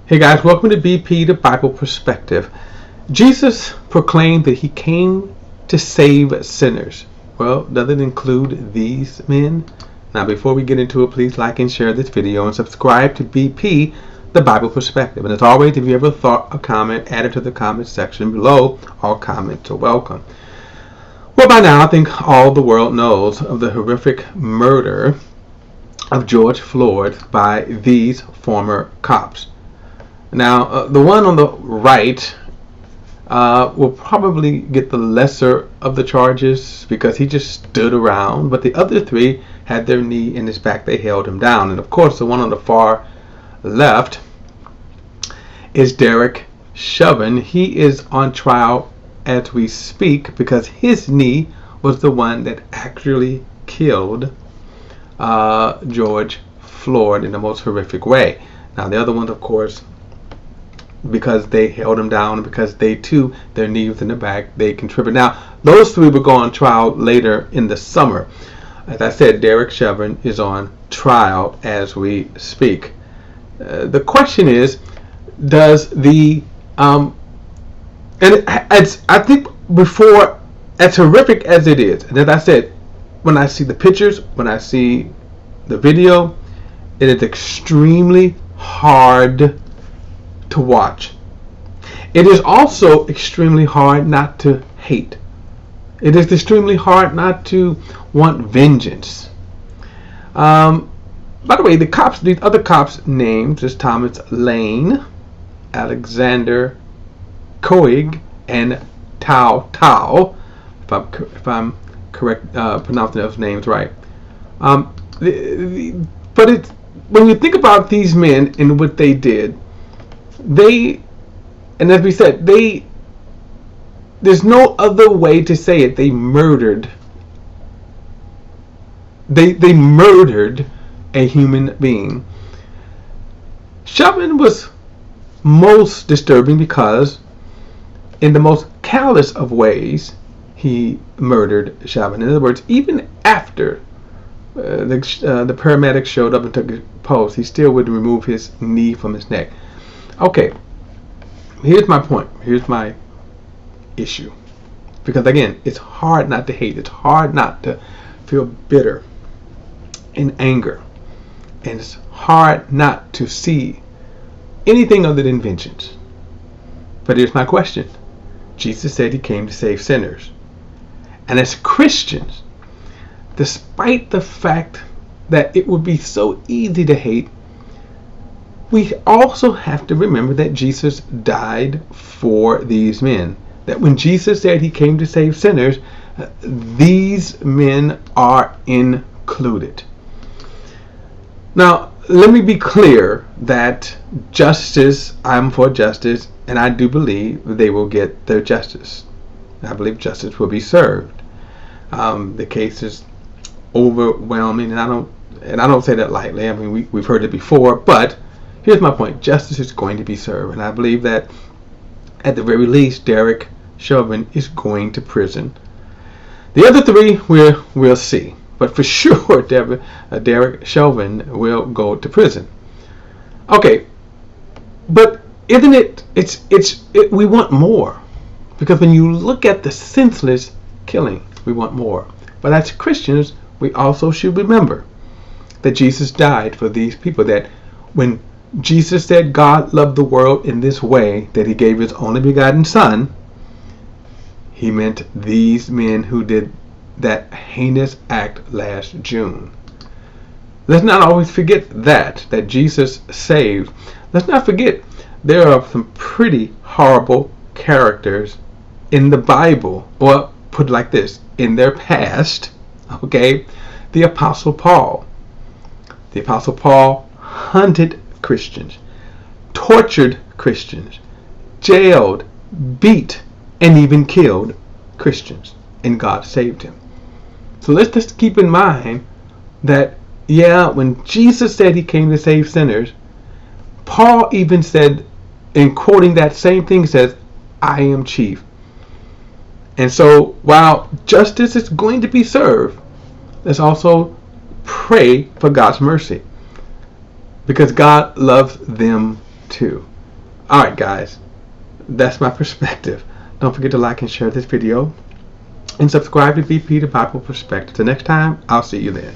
Hey guys, welcome to BP, the Bible Perspective. Jesus proclaimed that he came to save sinners. Well, does it include these men? Now, before we get into it, please like and share this video and subscribe to BP, the Bible Perspective. And as always, if you ever thought a comment, add it to the comment section below. All comments are welcome. Well, by now, I think all the world knows of the horrific murder of George Floyd by these former cops. Now, the one on the right will probably get the lesser of the charges because he just stood around, but the other three had their knee in his back. They held him down. And of course, the one on the far left is Derek Chauvin. He is on trial as we speak because his knee was the one that actually killed George Floyd in the most horrific way. Now, the other ones, of course, because they held him down, because they too, their knee was in the back, they contributed. Now, those three will go on trial later in the summer. As I said, Derek Chauvin is on trial as we speak. The question is, does the and I think before, as horrific as it is, and as I said, when I see the pictures, when I see the video, it is extremely hard to watch. It is also extremely hard not to hate. It is extremely hard not to want vengeance. By the way, these other cops' names is Thomas Lane, Alexander Coig, and Tao, if I'm correct pronouncing those names right. But it's, when you think about these men and what they did, and as we said, there's no other way to say it. They murdered. They murdered a human being. Chauvin was most disturbing because, in the most callous of ways, he murdered Chauvin. In other words, even after the paramedics showed up and took his pulse, he still would remove his knee from his neck. Okay, here's my point. Here's my issue. Because again, it's hard not to hate. It's hard not to feel bitter and anger. And it's hard not to see anything other than vengeance. But here's my question. Jesus said he came to save sinners. And as Christians, despite the fact that it would be so easy to hate, we also have to remember that Jesus died for these men. That when Jesus said he came to save sinners, these men are included. Now, let me be clear that justice, I'm for justice, and I do believe they will get their justice. I believe justice will be served. The case is overwhelming, and I don't say that lightly. I mean, we've heard it before, but here's my point. Justice is going to be served, and I believe that at the very least, Derek Chauvin is going to prison. The other three, we'll see. But for sure, Derek Chauvin will go to prison. Okay, but isn't it, we want more. Because when you look at the senseless killing, we want more. But as Christians, we also should remember that Jesus died for these people. That when Jesus said God loved the world in this way, that he gave his only begotten Son, he meant these men who did that heinous act last June. Let's not always forget that Jesus saved. Let's not forget there are some pretty horrible characters in the Bible, or put it like this, in their past. Okay, the Apostle Paul. The Apostle Paul hunted Christians, tortured Christians, jailed, beat, and even killed Christians, and God saved him. So let's just keep in mind that, yeah, when Jesus said he came to save sinners, Paul even said, in quoting that same thing, says, I am chief. And so while justice is going to be served, let's also pray for God's mercy, because God loves them too. Alright guys, that's my perspective. Don't forget to like and share this video and subscribe to VP the Bible Perspective. Till next time, I'll see you then.